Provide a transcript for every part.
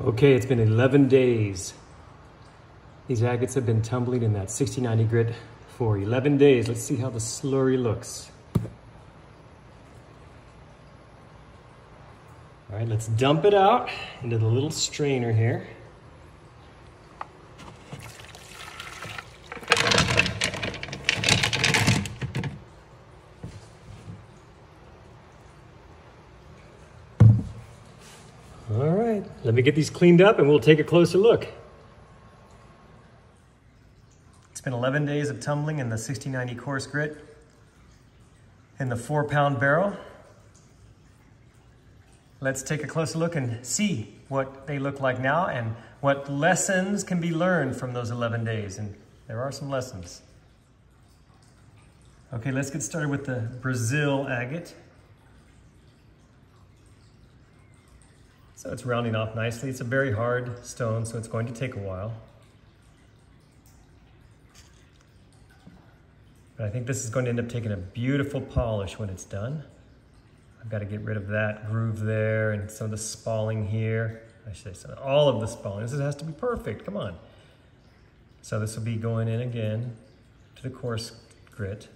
Okay, it's been 11 days. These agates have been tumbling in that 60-90 grit for 11 days. Let's see how the slurry looks. All right, let's dump it out into the little strainer here. All right, let me get these cleaned up and we'll take a closer look. It's been 11 days of tumbling in the 60-90 coarse grit in the 4-pound barrel. Let's take a closer look and see what they look like now and what lessons can be learned from those 11 days. And there are some lessons. Okay, let's get started with the Brazil agate. So it's rounding off nicely. It's a very hard stone, so it's going to take a while. But I think this is going to end up taking a beautiful polish when it's done. I've got to get rid of that groove there and some of the spalling here. I should say all of the spalling. This has to be perfect, come on. So this will be going in again to the coarse grit.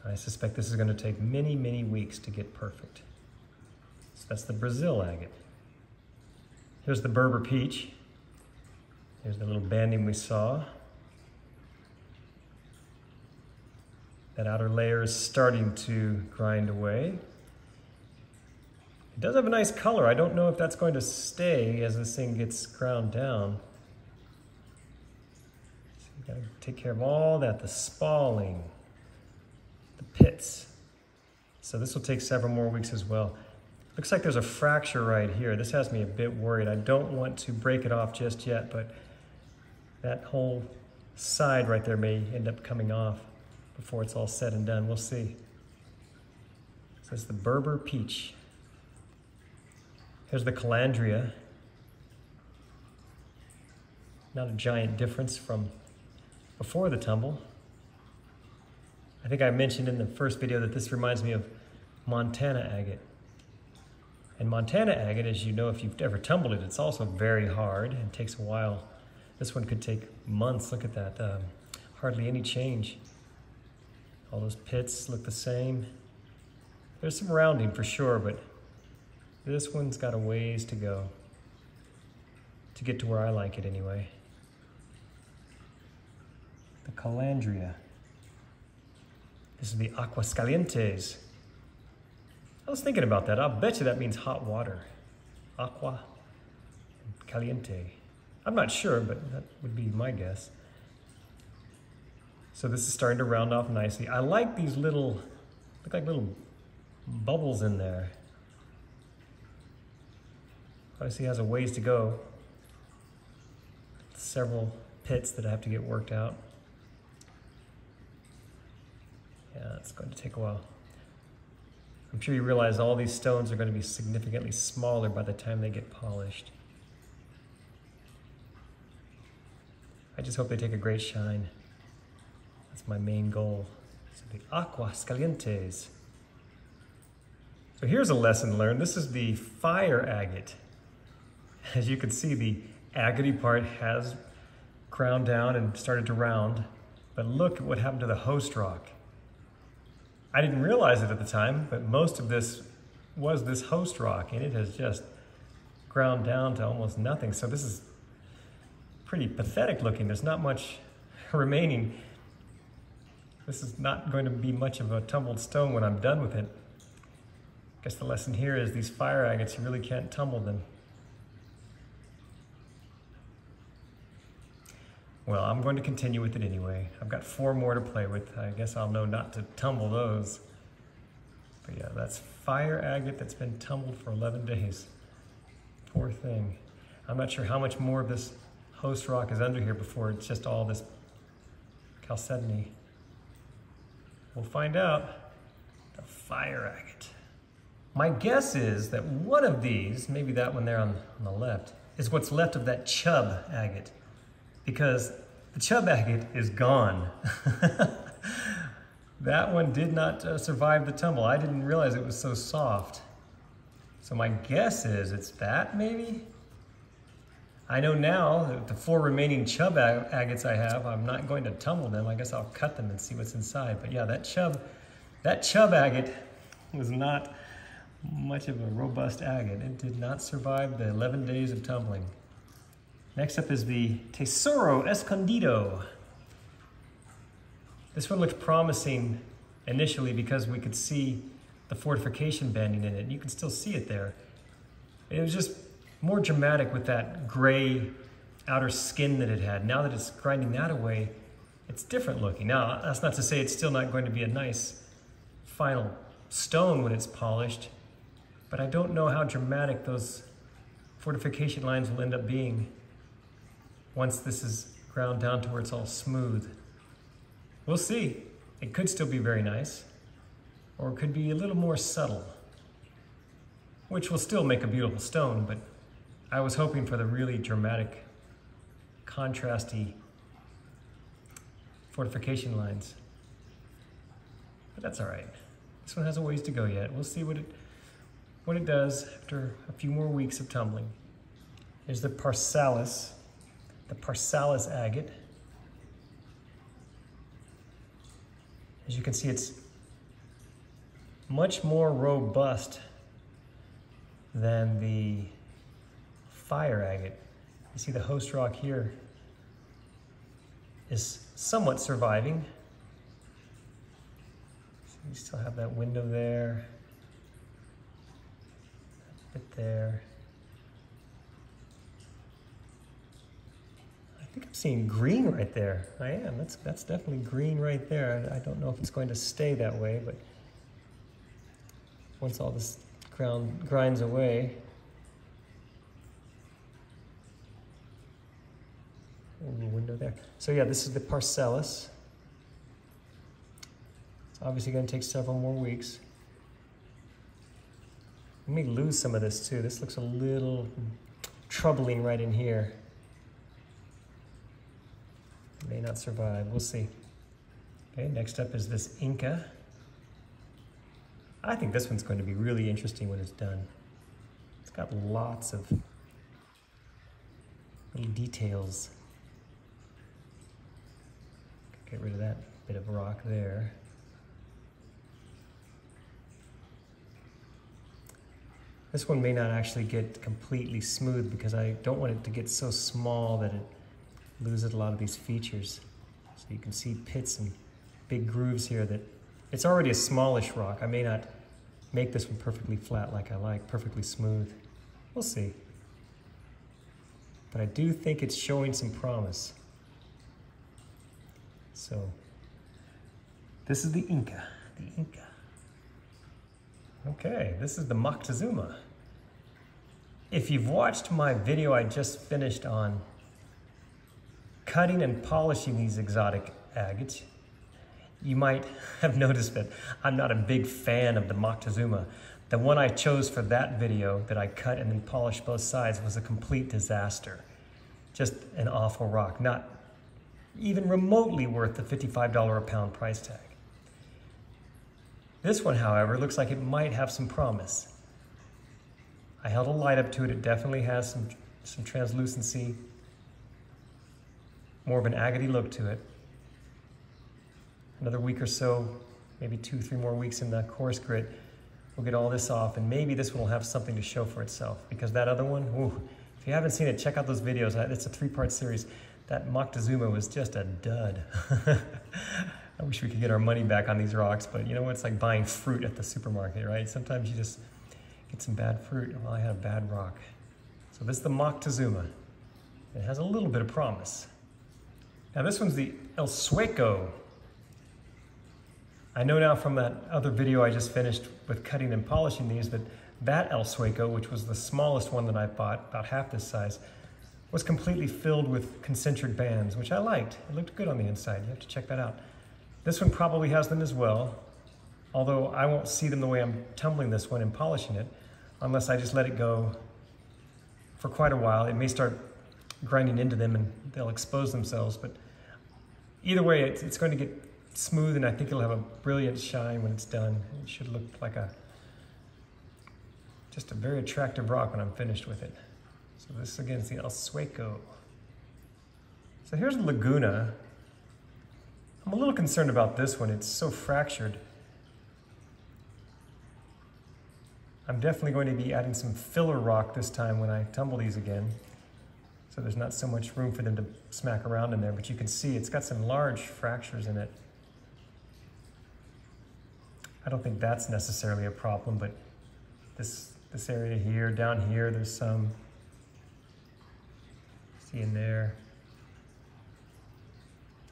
I suspect this is going to take many, many weeks to get perfect. So that's the Brazil agate. Here's the Berber peach. Here's the little banding we saw. That outer layer is starting to grind away. It does have a nice color. I don't know if that's going to stay as this thing gets ground down. So you gotta take care of all that, the spalling, the pits. So this will take several more weeks as well. Looks like there's a fracture right here. This has me a bit worried. I don't want to break it off just yet, but that whole side right there may end up coming off before it's all said and done. We'll see. So it's the Berber peach. Here's the Calandria. Not a giant difference from before the tumble. I think I mentioned in the first video that this reminds me of Montana agate. And Montana agate, as you know if you've ever tumbled it, it's also very hard and takes a while. This one could take months. Look at that, hardly any change. All those pits look the same. There's some rounding for sure, but this one's got a ways to go to get to where I like it anyway. The Calandria. This is the Aquascalientes. I was thinking about that. I'll bet you that means hot water. Aqua caliente. I'm not sure, but that would be my guess. So this is starting to round off nicely. I like these little, look like little bubbles in there. Obviously has a ways to go. Several pits that have to get worked out. Yeah, it's going to take a while. I'm sure you realize all these stones are going to be significantly smaller by the time they get polished. I just hope they take a great shine. That's my main goal. So the Aquascalientes. So here's a lesson learned. This is the fire agate. As you can see, the agate part has ground down and started to round, but look at what happened to the host rock. I didn't realize it at the time, but most of this was this host rock, and it has just ground down to almost nothing. So this is pretty pathetic looking. There's not much remaining. This is not going to be much of a tumbled stone when I'm done with it. I guess the lesson here is these fire agates, you really can't tumble them. Well, I'm going to continue with it anyway. I've got 4 more to play with. I guess I'll know not to tumble those. But yeah, that's fire agate that's been tumbled for 11 days. Poor thing. I'm not sure how much more of this host rock is under here before it's just all this chalcedony. We'll find out. The fire agate. My guess is that one of these, maybe that one there on the left, is what's left of that Chub Agate. Because the Chub Agate is gone. That one did not survive the tumble. I didn't realize it was so soft. So my guess is it's that, maybe? I know now that the 4 remaining Chub Agates I have, I'm not going to tumble them. I guess I'll cut them and see what's inside. But yeah, that Chub Agate was not much of a robust agate. It did not survive the 11 days of tumbling. Next up is the Teso escondido. This one looked promising initially because we could see the fortification banding in it. And you can still see it there. It was just more dramatic with that gray outer skin that it had. Now that it's grinding that away, it's different looking. Now, that's not to say it's still not going to be a nice final stone when it's polished, but I don't know how dramatic those fortification lines will end up being once this is ground down to where it's all smooth. We'll see. It could still be very nice, or it could be a little more subtle, which will still make a beautiful stone, but I was hoping for the really dramatic, contrasty fortification lines. But that's all right. This one has a ways to go yet. We'll see what it does after a few more weeks of tumbling. Here's the Parsalis agate. As you can see, it's much more robust than the fire agate. You see the host rock here is somewhat surviving. So you still have that window there, that bit there. I think I'm seeing green right there. I am. That's definitely green right there. I don't know if it's going to stay that way, but once all this ground grinds away, a little window there. So yeah, this is the Parsalis. It's obviously going to take several more weeks. Let me lose some of this too. This looks a little troubling right in here. May not survive. We'll see. Okay, next up is this Inca. I think this one's going to be really interesting when it's done. It's got lots of little details. Get rid of that bit of rock there. This one may not actually get completely smooth because I don't want it to get so small that it loses a lot of these features. So you can see pits and big grooves here that it's already a smallish rock. I may not make this one perfectly flat like I like, perfectly smooth. We'll see. But I do think it's showing some promise. So this is the Inca, Okay, this is the Moctezuma. If you've watched my video I just finished on cutting and polishing these exotic agates, you might have noticed that I'm not a big fan of the Moctezuma. The one I chose for that video that I cut and then polished both sides was a complete disaster. Just an awful rock, not even remotely worth the $55 a pound price tag. This one, however, looks like it might have some promise. I held a light up to it. It definitely has some translucency, more of an agate look to it. Another week or so, maybe 2-3 more weeks in the coarse grit, we'll get all this off, and maybe this one will have something to show for itself, because that other one, ooh, if you haven't seen it, check out those videos. It's a 3-part series. That Moctezuma was just a dud. I wish we could get our money back on these rocks, but you know what? It's like buying fruit at the supermarket, right? Sometimes you just get some bad fruit. Well, I had a bad rock. So this is the Moctezuma. It has a little bit of promise. Now this one's the El Sueco. I know now from that other video I just finished with cutting and polishing these that El Sueco, which was the smallest one that I bought, about half this size, was completely filled with concentric bands, which I liked. It looked good on the inside. You have to check that out. This one probably has them as well, although I won't see them the way I'm tumbling this one and polishing it, unless I just let it go for quite a while. It may start grinding into them and they'll expose themselves, but either way, it's going to get smooth, and I think it'll have a brilliant shine when it's done. It should look like just a very attractive rock when I'm finished with it. So this again is the Sueco. So here's Laguna. I'm a little concerned about this one. It's so fractured. I'm definitely going to be adding some filler rock this time when I tumble these again. So there's not so much room for them to smack around in there, but you can see it's got some large fractures in it. I don't think that's necessarily a problem, but this area here, down here, there's some, see in there,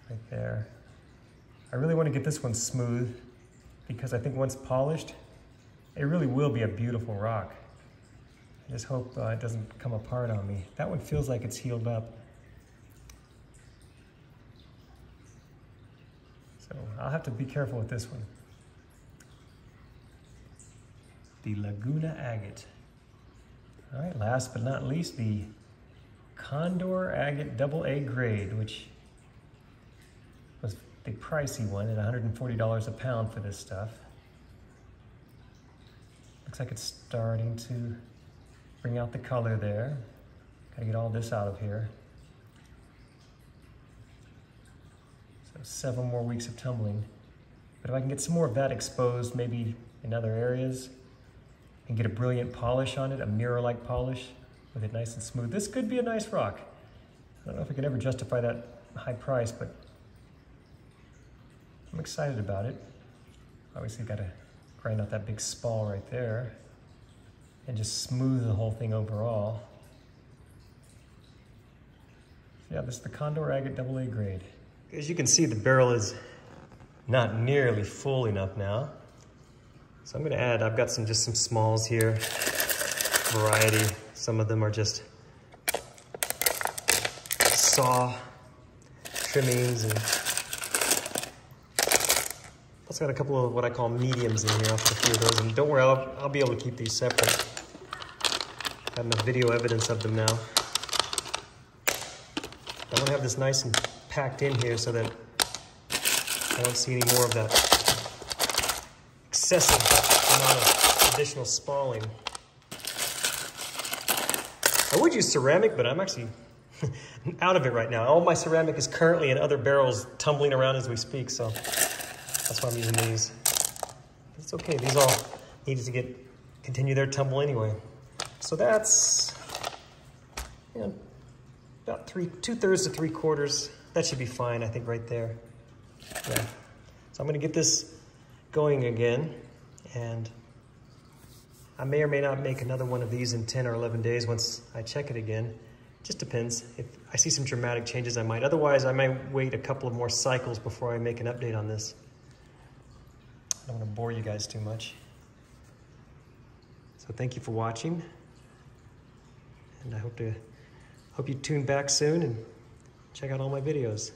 right there. I really want to get this one smooth because I think once polished, it really will be a beautiful rock. I just hope it doesn't come apart on me. That one feels like it's healed up. So I'll have to be careful with this one. The Laguna Agate. All right, last but not least, the Condor Agate AA grade, which was the pricey one at $140 a pound for this stuff. Looks like it's starting to bring out the color there. Gotta get all this out of here. So 7 more weeks of tumbling. But if I can get some more of that exposed, maybe in other areas, and get a brilliant polish on it, a mirror-like polish, with it nice and smooth, this could be a nice rock. I don't know if I can ever justify that high price, but I'm excited about it. Obviously gotta grind out that big spall right there and just smooth the whole thing overall. So yeah, this is the Condor Agate AA grade. As you can see, the barrel is not nearly full enough now. So I'm gonna add, I've got just some smalls here, variety. Some of them are just saw trimmings, and plus got a couple of what I call mediums in here. I'll put a few of those, and don't worry, I'll be able to keep these separate. Got enough video evidence of them now. I want to have this nice and packed in here so that I don't see any more of that excessive amount of additional spalling. I would use ceramic, but I'm actually out of it right now. All my ceramic is currently in other barrels tumbling around as we speak, so that's why I'm using these. It's okay, these all needed to continue their tumble anyway. So that's, you know, about 2/3 to 3/4. That should be fine, I think, right there. Yeah. So I'm gonna get this going again, and I may or may not make another one of these in 10 or 11 days once I check it again. Just depends. If I see some dramatic changes, I might. Otherwise, I might wait a couple of more cycles before I make an update on this. I don't want to bore you guys too much. So thank you for watching, and I hope you tune back soon and check out all my videos.